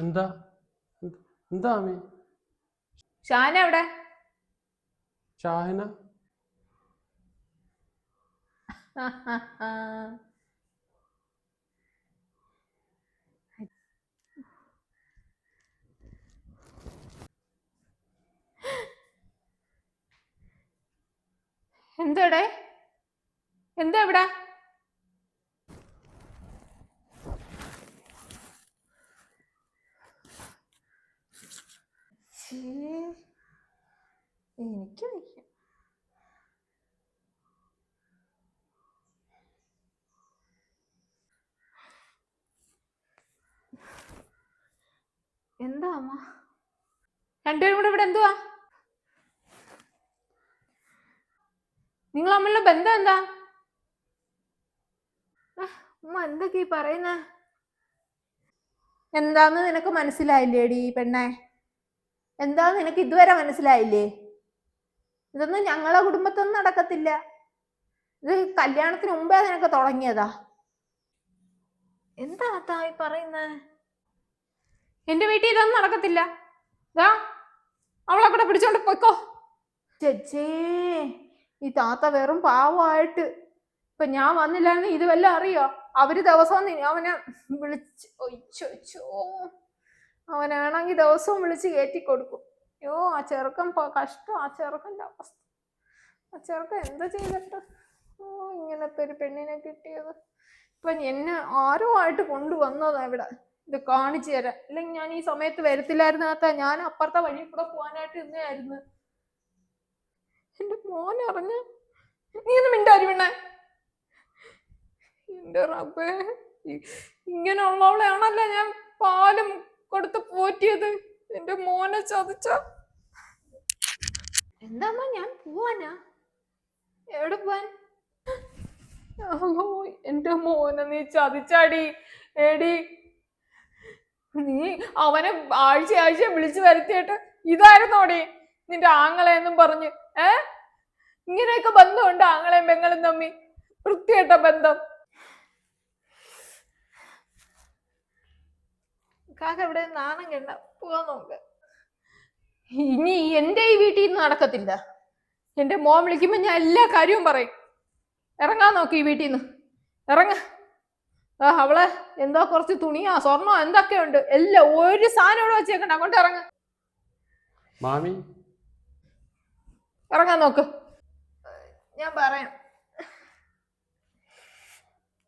എന്താ എന്താ അമ്മി? ഷാന എവിടെ? ഷാഹിന എന്താടെ? എന്താ ഇവിടെ? എനിക്ക് വയ്യ. എന്താ അമ്മ രണ്ടുപേരും കൂടെ ഇവിടെ എന്തുവാ? നിങ്ങൾ തമ്മിലുള്ള ബന്ധം എന്താ? ഉമ്മ എന്തൊക്കെ ഈ പറയുന്ന? എന്താന്ന് നിനക്ക് മനസ്സിലായില്ലേടി പെണ്ണെ? എന്താന്ന് നിനക്ക് ഇതുവരെ മനസ്സിലായില്ലേ? ഇതൊന്നും ഞങ്ങളെ കുടുംബത്തൊന്നും നടക്കത്തില്ല. ഇത് കല്യാണത്തിന് മുമ്പേ നിനക്ക് തുടങ്ങിയതാ. എന്താ തായി പറയുന്നേ? എന്റെ വീട്ടിൽ ഇതൊന്നും നടക്കത്തില്ല. അവളെ കൂടെ പിടിച്ചോണ്ട് പൊയ്ക്കോ. ചേച്ചേ, ഈ താത്ത വെറും പാവമായിട്ട് ഇപ്പൊ ഞാൻ വന്നില്ലായിരുന്നു ഇത് വല്ല അറിയോ? അവര് ദിവസവും അവനെ വിളിച്ച് ഒച്ചോ, അവനാണെങ്കിൽ ദിവസവും വിളിച്ച് കയറ്റി കൊടുക്കും. അയ്യോ, ആ ചെറുക്കൻ കഷ്ടം. ആ ചെറുക്കൻ്റെ അവസ്ഥ. ആ ചെറുക്കൻ എന്താ ചെയ്തിട്ട് ഇങ്ങനത്തെ ഒരു പെണ്ണിനെ കിട്ടിയത്? ഇപ്പൊ എന്നെ ആരുമായിട്ട് കൊണ്ടുവന്നതാ ഇവിടെ ഇത് കാണിച്ചു തരാൻ. അല്ലെങ്കിൽ ഞാൻ ഈ സമയത്ത് വരത്തില്ലായിരുന്നാത്ത ഞാൻ അപ്പുറത്തെ വഴി കൂടെ പോകാനായിട്ട് ഇന്നായിരുന്നു. എന്റെ മോൻ അറിഞ്ഞ നീ ഒന്നും മിണ്ടാരി പെണ്ണേ. എന്റെ റബ്ബേ, ഇങ്ങനെയുള്ളവളെയാണല്ലേ ഞാൻ പാലും കൊടുത്ത് പോറ്റിയത്. എന്റെ മോനെ ചതിച്ച. എന്താമ്മ ഞാൻ പോവാനാ? എവിടെ പോവാൻ? എന്റെ മോനെ നീ ചതിച്ചാടി. ഏടി, നീ അവനെ ആഴ്ച വിളിച്ചു വരുത്തിയിട്ട് ഇതായിരുന്നോടി നിന്റെ ആങ്ങളെന്നും പറഞ്ഞ്? ഇങ്ങനെയൊക്കെ ബന്ധമുണ്ട് ആങ്ങളെയും പെങ്ങളും തമ്മി? വൃത്തികെട്ട ബന്ധം. കാക്ക ഇവിടെ നാണം കണ്ട പോവാൻ നോക്ക്. ഇനി എന്റെ ഈ വീട്ടിൽ നിന്ന് നടക്കത്തില്ല. എന്റെ മോൻ വിളിക്കുമ്പോ ഞാൻ എല്ലാ കാര്യവും പറയും. ഇറങ്ങാൻ നോക്ക് ഈ വീട്ടിൽ നിന്ന്. ഇറങ്ങ. അവളെ എന്തോ കുറച്ച് തുണിയോ സ്വർണ്ണോ എന്തൊക്കെയുണ്ട് എല്ലാം ഒരു സാധനം ഇവിടെ വെച്ചേക്കണ്ട. അങ്ങോട്ട് ഇറങ്ങ. മാമി ഇറങ്ങാൻ നോക്ക്. ഞാൻ പറയാം.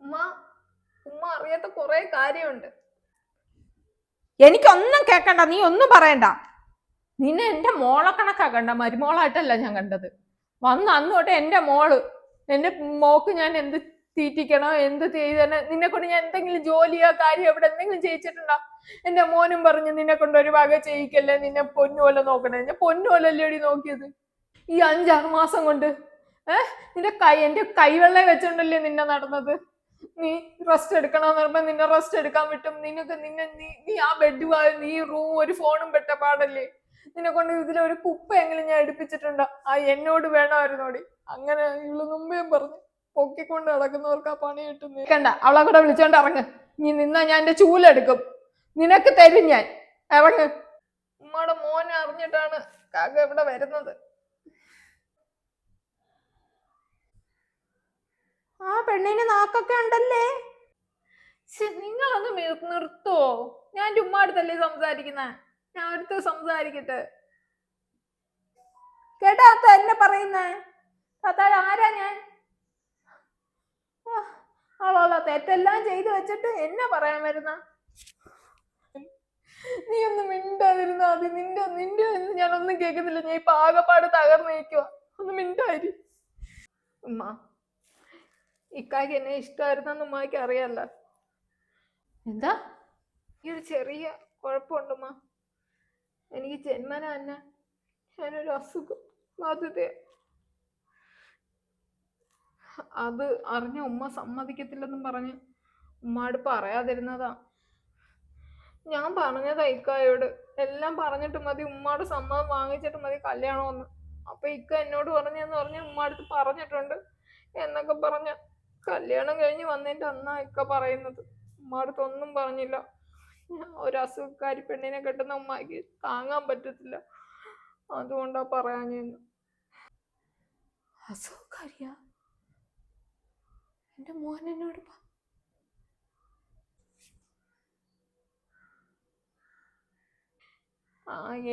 ഉമ്മ അറിയാത്ത കുറെ കാര്യമുണ്ട്. എനിക്കൊന്നും കേക്കണ്ട, നീ ഒന്നും പറയണ്ട. നിന്നെ എന്റെ മോളെ കണക്കാ കണ്ട, മരുമോളായിട്ടല്ല ഞാൻ കണ്ടത്. വന്ന് അന്ന് തൊട്ട് എന്റെ മോള്. എന്റെ മോക്ക് ഞാൻ എന്ത് തീറ്റിക്കണോ എന്ത് ചെയ്തോ, നിന്നെ കൊണ്ട് ഞാൻ എന്തെങ്കിലും ജോലിയോ കാര്യം എവിടെ എന്തെങ്കിലും ചെയ്യിച്ചിട്ടുണ്ടോ? എന്റെ മോനും പറഞ്ഞു നിന്നെ കൊണ്ട് ഒരു വക ചെയ്യിക്കല്ലേ, നിന്നെ പൊന്നുപോലെ നോക്കണേ. ഞാൻ പൊന്നുപോലല്ലേടി നോക്കിയത് ഈ 5-6 മാസം കൊണ്ട്. നിന്റെ എന്റെ കൈവെള്ള വെച്ചോണ്ടല്ലേ നിന്നെ നടന്നത്. നീ റെസ്റ്റ് എടുക്കണമെന്ന് പറയുമ്പോ നിന്നെ റെസ്റ്റ് എടുക്കാൻ വിട്ടും. നീ ആ ബെഡ് നീ റൂം ഒരു ഫോണും പെട്ട പാടല്ലേ. നിന്നെ കൊണ്ട് ഇതിലൊരു കുപ്പയെങ്കിലും ഞാൻ എടുപ്പിച്ചിട്ടുണ്ടോ? എന്നോട് വേണമായിരുന്നോടി. അങ്ങനെ ഇവള് മുമ്പേയും പറഞ്ഞു പൊക്കിക്കൊണ്ട് നടക്കുന്നവർക്ക് ആ പണി കിട്ടുന്നു. കണ്ട, അവളെ കൂടെ വിളിച്ചോണ്ട് ഇറങ്ങ്. നീ നിന്നാ ഞാൻ എന്റെ ചൂലെടുക്കും. നിനക്ക് തരും ഞാൻ. ഇറങ്ങ്. ഉമ്മയുടെ മോനെ അറിഞ്ഞിട്ടാണ് കാക്ക ഇവിടെ വരുന്നത്. ആ പെണ്ണിന് നാക്കൊക്കെ ഉണ്ടല്ലേ. നിങ്ങളൊന്ന് നിർത്തുവോ? ഞാൻ ചുമ്മാ അടുത്തല്ലേ സംസാരിക്കുന്ന. ഞാൻ അടുത്ത് സംസാരിക്കട്ടെ. കേട്ടാ എന്നെ പറയുന്നേ? താത്താൽ ആരാ ഞാൻ? അവളാ തെറ്റെല്ലാം ചെയ്തു വെച്ചിട്ട് എന്നെ പറയാൻ വരുന്ന? നീ ഒന്ന് മിണ്ടാതിരുന്ന മതി. നിന്റെ ഞാനൊന്നും കേൾക്കുന്നില്ല. ഞാൻ ഇപ്പൊ ആകെപ്പാട് തകർന്നു നിൽക്കുക. ഒന്ന് മിണ്ടായി. ഉമ്മ, ഇക്കാക്ക് എന്നെ ഇഷ്ടമായിരുന്നെന്ന് ഉമ്മക്ക് അറിയാലോ. എന്താ? ഈ ഒരു ചെറിയ കുഴപ്പമുണ്ടമ്മ. എനിക്ക് ജന്മന തന്നെ ഞാനൊരു അസുഖം ബാധ്യത. അത് അറിഞ്ഞ ഉമ്മ സമ്മതിക്കത്തില്ലെന്നും പറഞ്ഞ് ഉമ്മാട് പറയാതിരുന്നതാ. ഞാൻ പറഞ്ഞതാ ഇക്കായോട്. എല്ലാം പറഞ്ഞിട്ട് മതി, ഉമ്മാട് സമ്മതം വാങ്ങിച്ചിട്ട് മതി കല്യാണമെന്ന്. അപ്പൊ ഇക്ക എന്നോട് പറഞ്ഞെന്ന് ഉമ്മാടുത്ത് പറഞ്ഞിട്ടുണ്ട് എന്നൊക്കെ പറഞ്ഞ. കല്യാണം കഴിഞ്ഞ് വന്നതിന്റെ അന്നാ ഇക്ക പറയുന്നത്. ഉമ്മാടുത്ത് ഒന്നും പറഞ്ഞില്ല. ഒരു അസുഖക്കാരി പെണ്ണിനെ കെട്ടുന്ന ഉമ്മാക്ക് താങ്ങാൻ പറ്റത്തില്ല. അതുകൊണ്ടാ പറയാഞ്ഞെന്ന്. അസുഖക്കാരിയാ എന്റെ മോൻ എന്നോട്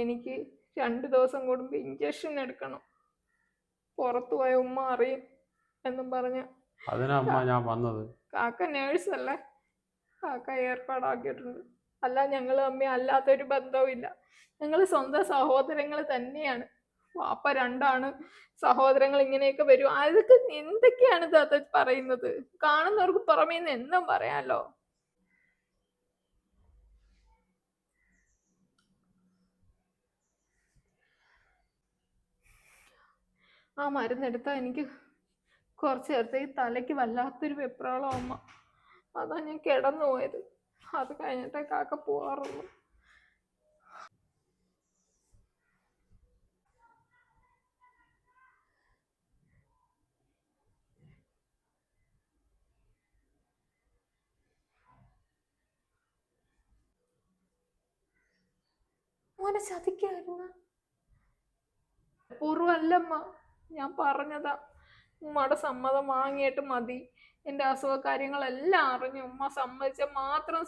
എനിക്ക് 2 ദിവസം കൂടുമ്പോ ഇഞ്ചക്ഷൻ എടുക്കണം, പുറത്തു പോയ ഉമ്മ അറിയും എന്നും പറഞ്ഞ അതിനാ അമ്മ ഞാൻ വന്നത്. കാക്ക നേഴ്സല്ലേ, കാക്ക ഏർപ്പാടാക്കിയിട്ടുണ്ട്. അല്ല ഞങ്ങൾ തമ്മിൽ അല്ലാത്തൊരു ബന്ധവും ഇല്ല. ഞങ്ങൾ സ്വന്തം സഹോദരങ്ങൾ തന്നെയാണ്. വാപ്പ 2 സഹോദരങ്ങൾ ഇങ്ങനെയൊക്കെ വരും. അതൊക്കെ എന്തൊക്കെയാണ് താത്ത പറയുന്നത്? കാണുന്നവർക്ക് പുറമേന്ന് എന്നും പറയാലോ. ആ മരുന്നെടുത്താൽ എനിക്ക് കുറച്ച് നേരത്തേക്ക് തലയ്ക്ക് വല്ലാത്തൊരു വെപ്രാളം അമ്മ. അതാ ഞാൻ കിടന്നു പോയത്. അത് കഴിഞ്ഞിട്ടേ കാക്ക പോവാറുള്ളൂ. മോനെ ചതിക്കായിരുന്ന പൂർവ്വമല്ലമ്മ, ഞാൻ പറഞ്ഞതാ. ഉമ്മയുടെ സമ്മതം വാങ്ങിയിട്ട് മതി. എൻ്റെ അസുഖ കാര്യങ്ങളെല്ലാം അറിഞ്ഞു ഉമ്മ സമ്മതിച്ച മാത്രം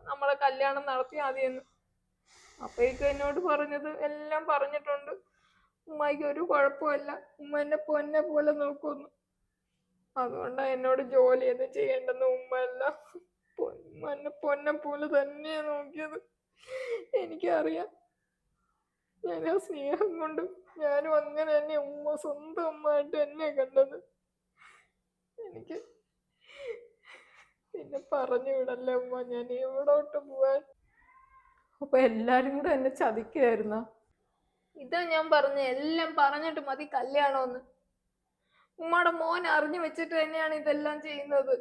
നമ്മളെ കല്യാണം നടത്തിയാൽ മതിയെന്ന്. അപ്പോഴേക്കും എന്നോട് പറഞ്ഞത് എല്ലാം പറഞ്ഞിട്ടുണ്ട്. ഉമ്മയ്ക്ക് ഒരു കുഴപ്പമില്ല, ഉമ്മ എന്നെ പൊന്നെ പോലെ നോക്കുന്നു. അതുകൊണ്ടാ എന്നോട് ജോലി ഒന്നും ചെയ്യേണ്ടെന്ന് ഉമ്മ എല്ലാം എന്നെ പൊന്നെ പോലെ തന്നെയാ നോക്കിയത്. എനിക്കറിയാം, ഞാൻ ആ സ്നേഹം കൊണ്ട് ഞാനും അങ്ങനെ തന്നെ ഉമ്മ സ്വന്തം ഉമ്മയായിട്ട് എന്നെ കണ്ടത്. എനിക്ക് പിന്നെ പറഞ്ഞു വിടല്ലേ ഉമ്മ, ഞാൻ എവിടോട്ട് പോവാൻ. അപ്പൊ എല്ലാരും കൂടെ എന്നെ ചതിക്കായിരുന്ന. ഇതാ ഞാൻ പറഞ്ഞ, എല്ലാം പറഞ്ഞിട്ട് മതി കല്യാണമെന്ന്. ഉമ്മയുടെ മോൻ അറിഞ്ഞു വെച്ചിട്ട് തന്നെയാണ് ഇതെല്ലാം ചെയ്യുന്നത്.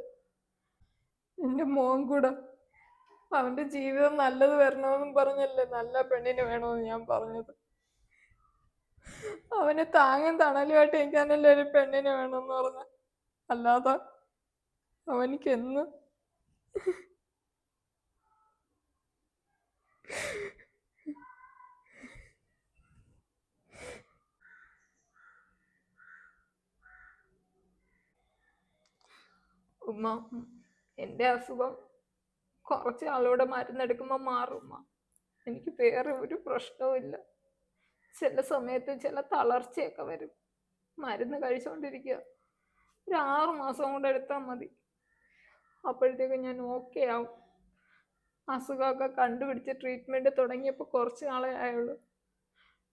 എന്റെ മോൻ കൂടെ അവന്റെ ജീവിതം നല്ലത് വരണമെന്നും പറഞ്ഞല്ലേ നല്ല പെണ്ണിന് വേണമെന്ന് ഞാൻ പറഞ്ഞത്. അവന് താങ്ങും തണലുമായിട്ട് എനിക്കാനല്ലേ ഒരു പെണ്ണിന് വേണമെന്ന് പറഞ്ഞ. അല്ലാതെ അവനിക്ക് എന്ന് ഉമ്മ, എൻ്റെ അസുഖം കുറച്ച് ആളോടെ മരുന്നെടുക്കുമ്പോൾ മാറും ഉമ്മ. എനിക്ക് വേറെ ഒരു പ്രശ്നവും ഇല്ല. ചില സമയത്ത് ചില തളർച്ചയൊക്കെ വരും. മരുന്ന് കഴിച്ചുകൊണ്ടിരിക്കുക. ഒരു 6 മാസം കൊണ്ട് എടുത്താൽ മതി. അപ്പോഴത്തേക്കും ഞാൻ ഓക്കെ ആവും. അസുഖമൊക്കെ കണ്ടുപിടിച്ച് ട്രീറ്റ്മെൻറ്റ് തുടങ്ങിയപ്പോൾ കുറച്ച് നാളേ ആയുള്ളൂ.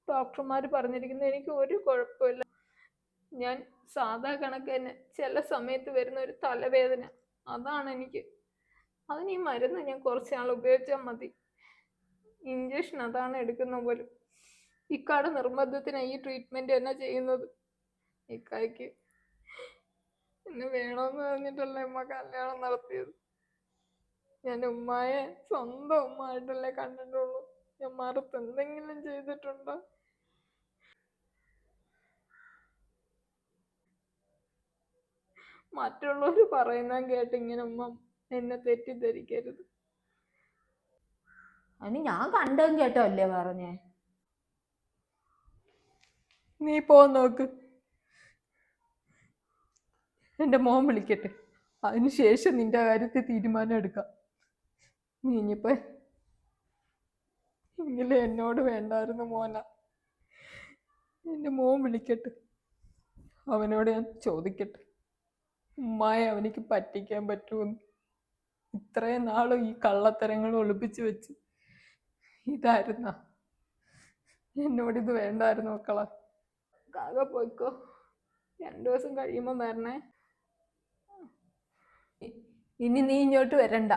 ഡോക്ടർമാർ പറഞ്ഞിരിക്കുന്നത് എനിക്ക് ഒരു കുഴപ്പമില്ല. ഞാൻ സാധാ കണക്ക് തന്നെ ചില സമയത്ത് വരുന്ന ഒരു തലവേദന, അതാണ് എനിക്ക്. അതിന് ഈ മരുന്ന് ഞാൻ കുറച്ച് നാൾ ഉപയോഗിച്ചാൽ മതി. ഇഞ്ചക്ഷൻ അതാണ് എടുക്കുന്ന പോലും. ഇക്കാടെ നിർബന്ധത്തിനാണ് ഈ ട്രീറ്റ്മെൻറ്റ് തന്നെ ചെയ്യുന്നത്. ഇക്കായ്ക്ക് എന്നെ വേണമെന്ന് പറഞ്ഞിട്ടല്ലേ ഉമ്മ കല്യാണം നടത്തിയത്. ഞാൻ ഉമ്മയെ സ്വന്തം ഉമ്മയായിട്ടല്ലേ കണ്ടിട്ടുള്ളൂ. ഞാൻ മറുത്ത് എന്തെങ്കിലും ചെയ്തിട്ടുണ്ടോ? മറ്റുള്ളവർ പറയുന്ന കേട്ട് ഇങ്ങനെ ഉമ്മ എന്നെ തെറ്റിദ്ധരിക്കരുത്. അതിന് ഞാൻ കണ്ടും കേട്ടോ അല്ലേ പറഞ്ഞേ. നീ പോ നോക്ക്, എൻ്റെ മോൻ വിളിക്കട്ടെ, അതിനുശേഷം നിന്റെ കാര്യത്തിൽ തീരുമാനം എടുക്കാം. നീ ഇനിയിപ്പോ എങ്കിലും എന്നോട് വേണ്ടായിരുന്നു മോന. എൻ്റെ മോൻ വിളിക്കട്ടെ, അവനോട് ഞാൻ ചോദിക്കട്ടെ ഉമ്മായ അവനിക്ക് പറ്റിക്കാൻ പറ്റുമെന്ന്. ഇത്രയും നാളും ഈ കള്ളത്തരങ്ങൾ ഒളിപ്പിച്ചു വെച്ച് ഇതായിരുന്ന. എന്നോടിത് വേണ്ടായിരുന്നു മക്കളെ. കാക പോയിക്കോ, 2 ദിവസം കഴിയുമ്പോൾ വരണേ. ഇനി നീ ഇങ്ങോട്ട് വരണ്ട.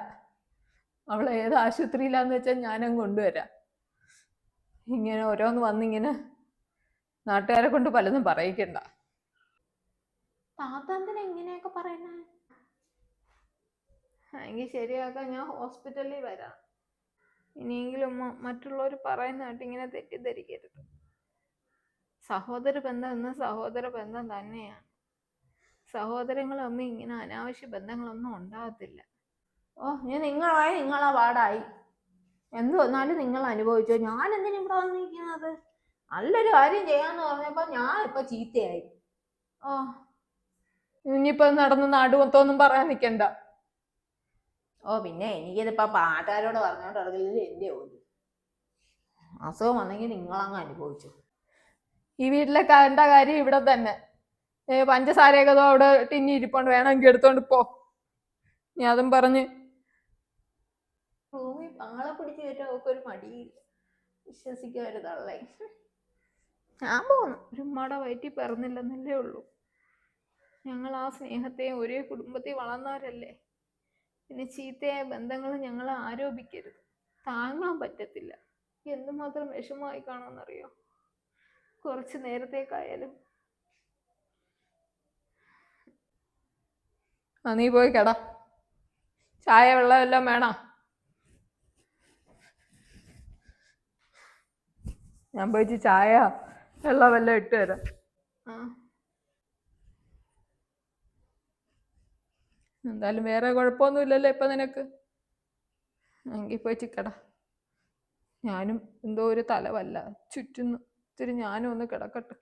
അവൾ ഏത് ആശുപത്രിയിലാന്ന് വെച്ചാൽ ഞാനും കൊണ്ടുവരാം. ഇങ്ങനെ ഓരോന്ന് വന്നിങ്ങനെ നാട്ടുകാരെ കൊണ്ട് പലതും പറയിക്കണ്ട. താത്ത എന്തിനാ ഇങ്ങനെയൊക്കെ പറയുന്നേ? എങ്കിൽ ശരിയാക്കാൻ ഞാൻ ഹോസ്പിറ്റലിൽ വരാം. ഇനിയെങ്കിലും മറ്റുള്ളവർ പറയുന്ന കേട്ട് ഇങ്ങനെ തെറ്റിദ്ധരിക്കരുത്. സഹോദര ബന്ധം എന്ന സഹോദര ബന്ധം തന്നെയാണ്. സഹോദരങ്ങൾ തമ്മിൽ ഇങ്ങനെ അനാവശ്യ ബന്ധങ്ങളൊന്നും ഉണ്ടാകത്തില്ല. ഓ, നീ നിങ്ങളായി നിങ്ങളെ പാടായി. എന്ത് വന്നാലും നിങ്ങൾ അനുഭവിച്ചോ. ഞാൻ എന്തിനാ ഇവിടെ വന്നിരിക്കുന്നത്? നല്ലൊരു കാര്യം ചെയ്യാന്ന് പറഞ്ഞപ്പോ ഞാൻ ഇപ്പൊ ചീത്തയായി. ആ ഇനിയിപ്പൊ നടന്ന് നാട് മൊത്തമൊന്നും പറയാൻ നിക്കണ്ട. ഓ പിന്നെ എനിക്കിതിപ്പോ പാട്ടുകാരോട് പറഞ്ഞോണ്ട് നടക്കില്ല. എന്റെ പോലും അസുഖം വന്നെങ്കിൽ നിങ്ങളങ്ങ് അനുഭവിച്ചു. ഈ വീട്ടിലെ കണ്ട കാര്യം ഇവിടെ തന്നെ. പഞ്ചസാരയൊക്കെ ദോ അവിടെ ടിന്നി ഇരിപ്പുണ്ട്, വേണമെങ്കിൽ എടുത്തോണ്ട് പോ. നീ അതും പറഞ്ഞ് ഭൂമി ആളെ പിടിച്ചു കയറ്റാൻ ഒക്കെ ഒരു മടിയില്ല. വിശ്വസിക്കരുതള്ളേ. ഞാൻ പോന്നു. ഒരു ഉമ്മയുടെ വയറ്റിൽ പിറന്നില്ലെന്നല്ലേ ഉള്ളൂ. ഞങ്ങൾ ആ സ്നേഹത്തെയും ഒരേ കുടുംബത്തിൽ വളർന്നവരല്ലേ. പിന്നെ ചീത്തയായ ബന്ധങ്ങൾ ഞങ്ങളെ ആരോപിക്കരുത്. താങ്ങാൻ പറ്റത്തില്ല. എന്തുമാത്രം വിഷമമായി കാണുമെന്നറിയോ? കുറച്ച് നേരത്തേക്കായാലും. ആ നീ പോയി കെടാ. ചായ വെള്ളം എല്ലാം വേണോ? ഞാൻ പോയിട്ട് ചായ വെള്ളം എല്ലാം ഇട്ട് തരാം. ആ എന്തായാലും വേറെ കുഴപ്പമൊന്നുമില്ലല്ലോ ഇപ്പൊ നിനക്ക്? എങ്കിൽ പോയി ചിക്കടാ. ഞാനും എന്തോ ഒരു തലവല്ല ചുറ്റുന്നു. ഇത്തിരി ഞാനും ഒന്ന് കിടക്കട്ടെ.